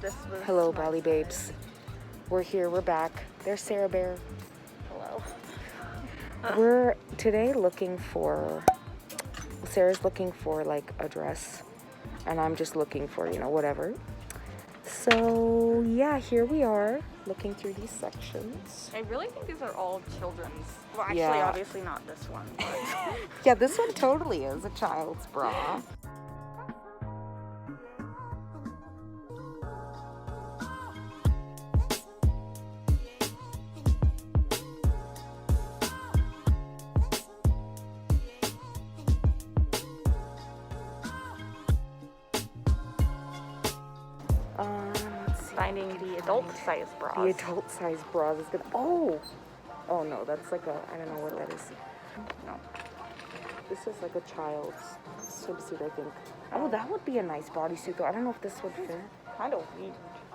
this was... Hello, Bali babes. We're here. We're back. There's Sarah Bear. Hello. We're today looking for... Sarah's looking for, like, a dress. And I'm just looking for, you know, whatever. So, yeah, here we are. Looking through these sections. I really think these are all children's. Well, actually, Yeah. obviously not this one, but... Yeah, this one totally is a child's bra. Let's see. Finding the adult size bras. The adult size bras is good. Oh no, that's like a, I don't know what that is. No. This is like a child's swimsuit, I think. Oh, that would be a nice bodysuit though. I don't know if this would fit. Kind of weird.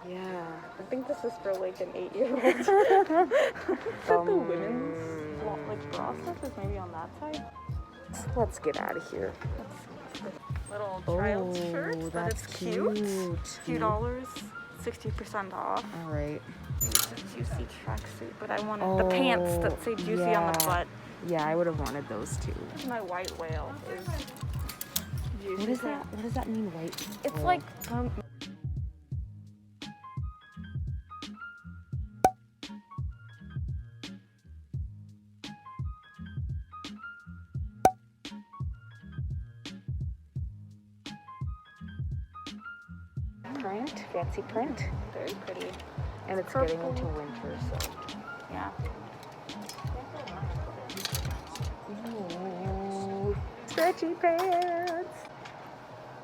Yeah. I think this is for like an 8-year-old. The women's like bra stuff is maybe on that side. Let's get out of here. Little child's shirt, but that's it's cute. $2. 60% off. All right. It's a juicy tracksuit, but I wanted the pants that say juicy on the butt. Yeah, I would have wanted those too. My white whale is juicy. What is that? What does that mean, white? It's whale? like print, fancy print, very pretty. and it's Purple. getting into winter, so. Yeah. Ooh, stretchy pants.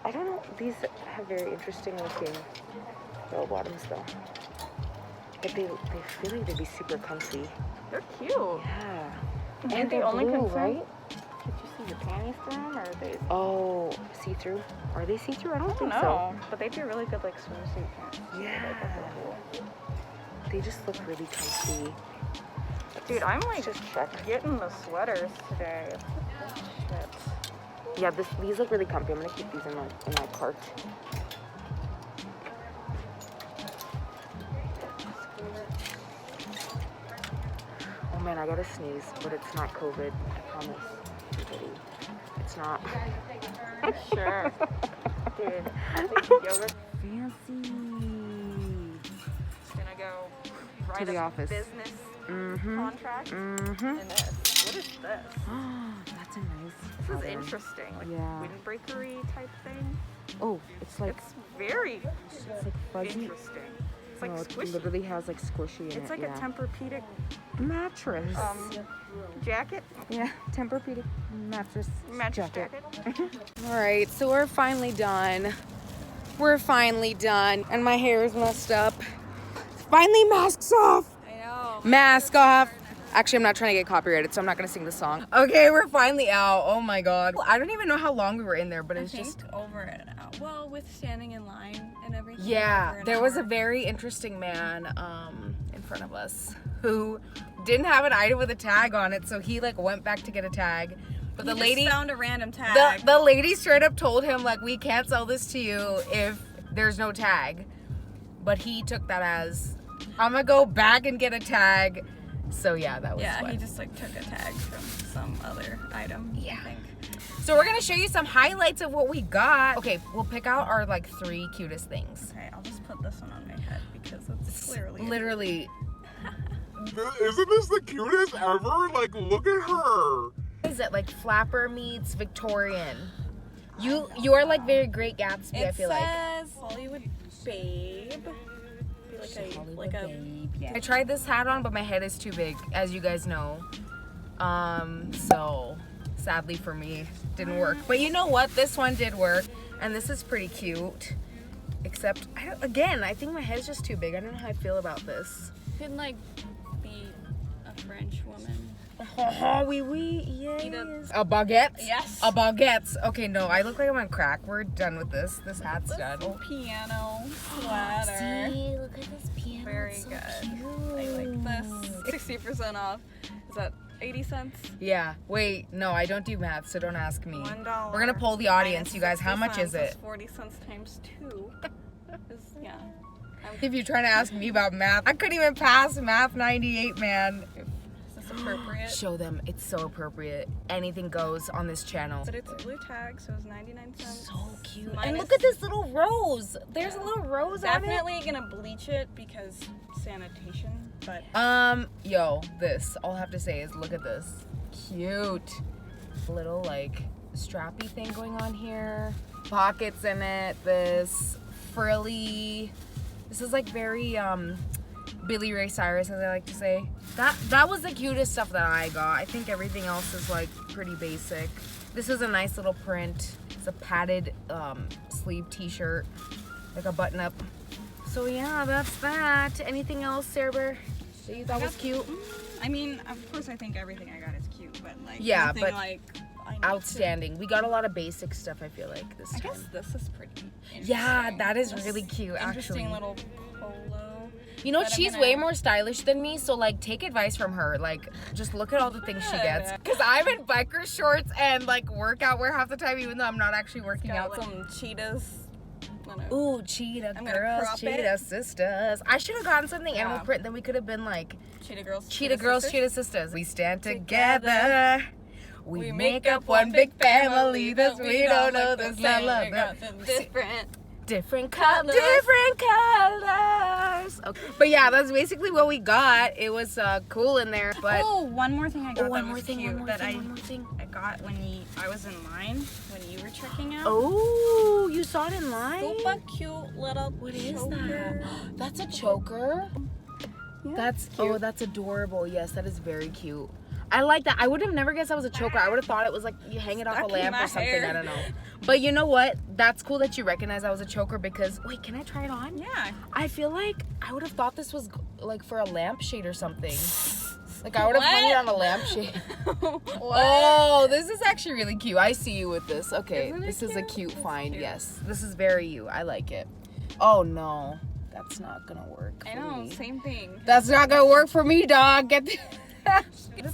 I don't know. These have very interesting looking bell bottoms though. But they feel like they'd be super comfy. They're cute. Yeah. And the they're only blue, concern, right? did you see your panties through them, or are they? Oh, see-through? Are they see-through? I don't think so. No, but they'd be really good like swimsuit pants. Yeah. They just look really comfy. Dude, I'm like Just check. getting the sweaters today. Shit. Yeah, these look really comfy. I'm gonna keep these in my cart. Oh man, I gotta sneeze, but it's not COVID. I promise. Everybody. It's not. Sure. Dude, I think yoga. Fancy. Just gonna go write To the a office. business Mm-hmm. contract. Mm-hmm. And this. What is this? That's a nice. This is pattern. interesting. Like Yeah. windbreakery type thing. Oh, it's like It's very fuzzy. interesting. It's like No, it squishy. literally has like squishy in it. It's like yeah. a Tempur-Pedic mattress. jacket. Yeah, Tempur-Pedic mattress Jacket. All right, so we're finally done. And my hair is messed up. Finally, masks off. I know. Mask off. Actually, I'm not trying to get copyrighted, so I'm not gonna sing the song. Okay, we're finally out. Oh my god. I don't even know how long we were in there, but it's just over an hour. Well, with standing in line and everything. yeah. over an There was a hour. very interesting man in front of us who didn't have an item with a tag on it, so he like went back to get a tag. But the He lady just found a random tag. the lady straight up told him like, we can't sell this to you if there's no tag. But he took that as, I'm gonna go back and get a tag. So yeah, that was Yeah, fun. he just like took a tag from some other item. Yeah. I think. So we're gonna show you some highlights of what we got. Okay, we'll pick out our like 3 cutest things. Okay, I'll just put this one on my head because it's clearly Literally. Isn't this the cutest ever? Like, look at her. Is it like flapper meets Victorian? You are like very Great Gatsby, I It feel like. says Hollywood Babe. Like a I tried this hat on, but my head is too big, as you guys know. So sadly for me, didn't work. But you know what? This one did work, and this is pretty cute. Except, I think my head's just too big. I don't know how I feel about this. could like be a French woman. Oh, oui, yes. Eat A baguette? Yes. A baguette. Okay, no, I look like I'm on crack. We're done with this. This hat's This done. piano sweater. See, look at this piano. Very It's so good. cute. I like this. 60% off. Is that 80 cents? Yeah. Wait, no, I don't do math, so don't ask me. $1. We're gonna poll the audience, minus you guys. How 60 much is cents it? 40 cents times 2. Yeah. If you're trying to ask me about math, I couldn't even pass math 98, man. Is this appropriate? Show them. It's so appropriate. Anything goes on this channel. But it's a blue tag, so it's 99 cents. So cute. And Minus- look at this little rose. There's a little rose on it. Definitely gonna bleach it because sanitation, but Yo, this, all I have to say is look at this. Cute. Little, like, strappy thing going on here. Pockets in it. This frilly. This is like very, Billy Ray Cyrus, as I like to say. That was the cutest stuff that I got. I think everything else is like pretty basic. This is a nice little print. It's a padded sleeve t-shirt, like a button up. So yeah, that's that. Anything else, Sarah Bear, that you thought was cute? I mean, of course I think everything I got is cute, but like Yeah, nothing but like I need outstanding. We got a lot of basic stuff, I feel like, this I time. guess this is pretty Yeah, interesting. that is This really cute, interesting actually. little polo. You know, But I'm she's gonna- way more stylish than me, so like take advice from her. Like, just look at all the things she gets. Cause I'm in biker shorts and like workout wear half the time, even though I'm not actually working Got out. some cheetahs. I don't know. Ooh, cheetah I'm gonna girls, crop cheetah it. sisters. I should have gotten something animal Yeah. print, then we could have been like Cheetah girls. cheetah girls, sisters. cheetah sisters. We stand Together. together. We make up one big family. This we don't know this not love. We got them different Colors. Colors. Different colors. Okay. But yeah, that's basically what we got. It was cool in there. But Oh, one more thing I got one that more was thing, cute one more that thing, one more thing. I got when I was in line when you were checking out. Oh, you saw it in line? Super cute little What is choker. that? That's a choker. Yeah, That's cute. oh, that's adorable. Yes, that is very cute. I like that. I would have never guessed that was a choker. I would have thought it was like you hang it off Stuck a in lamp my or something. hair. I don't know. But you know what? That's cool that you recognize that was a choker because wait, can I try it on? Yeah. I feel like I would have thought this was like for a lampshade or something. Like I would have hung it on a lampshade. Oh, this is actually really cute. I see you with this. Okay, Isn't it this is a cute? cute It's find. cute. Yes, this is very you. I like it. Oh no, that's not gonna work. I for know, me. same thing. That's not gonna work for me, dog. Get the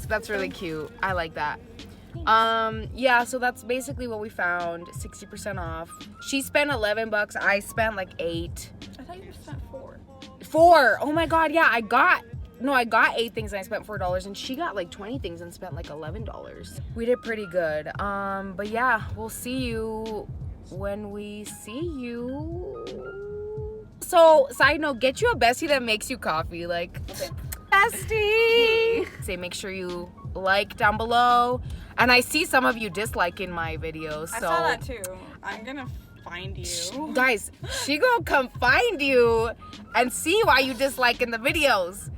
that's really cute. I like that. Yeah, so that's basically what we found. 60% off. She spent $11. I spent like $8. I thought you spent $4. 4. Oh my god, yeah, I got 8 things and I spent $4 and she got like 20 things and spent like $11. We did pretty good. But yeah, we'll see you when we see you. So, side note, get you a bestie that makes you coffee. Like, bestie! Say, make sure you like down below. And I see some of you disliking my videos. So, I saw that too. I'm gonna find you. guys, she gonna come find you and see why you disliking the videos.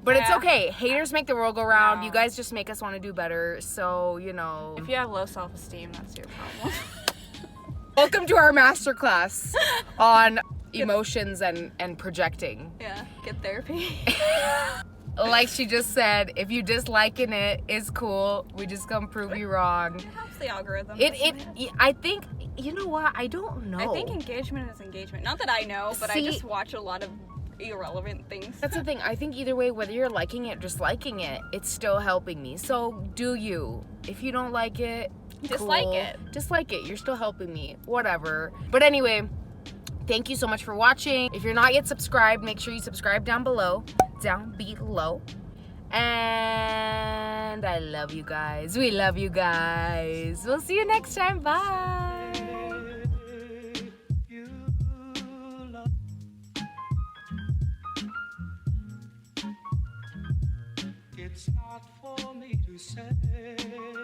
But it's Yeah. okay. Haters make the world go round. No. You guys just make us want to do better. So, you know. If you have low self-esteem, that's your problem. Welcome to our masterclass on emotions and projecting. Yeah, get therapy. Like she just said, if you disliking it, it's cool. We just gonna prove you wrong. It helps the algorithm. I think, you know what? I don't know. I think engagement is engagement. Not that I know, but I See- just watch a lot of irrelevant things. That's the thing. I think either way, whether you're liking it or disliking it, it's still helping me. So do you. If you don't like it, Dislike cool. it. Dislike it. You're still helping me. Whatever. But anyway, thank you so much for watching. If you're not yet subscribed, make sure you subscribe down below. And I love you guys. We love you guys. We'll see you next time. Bye. It's not for me to say.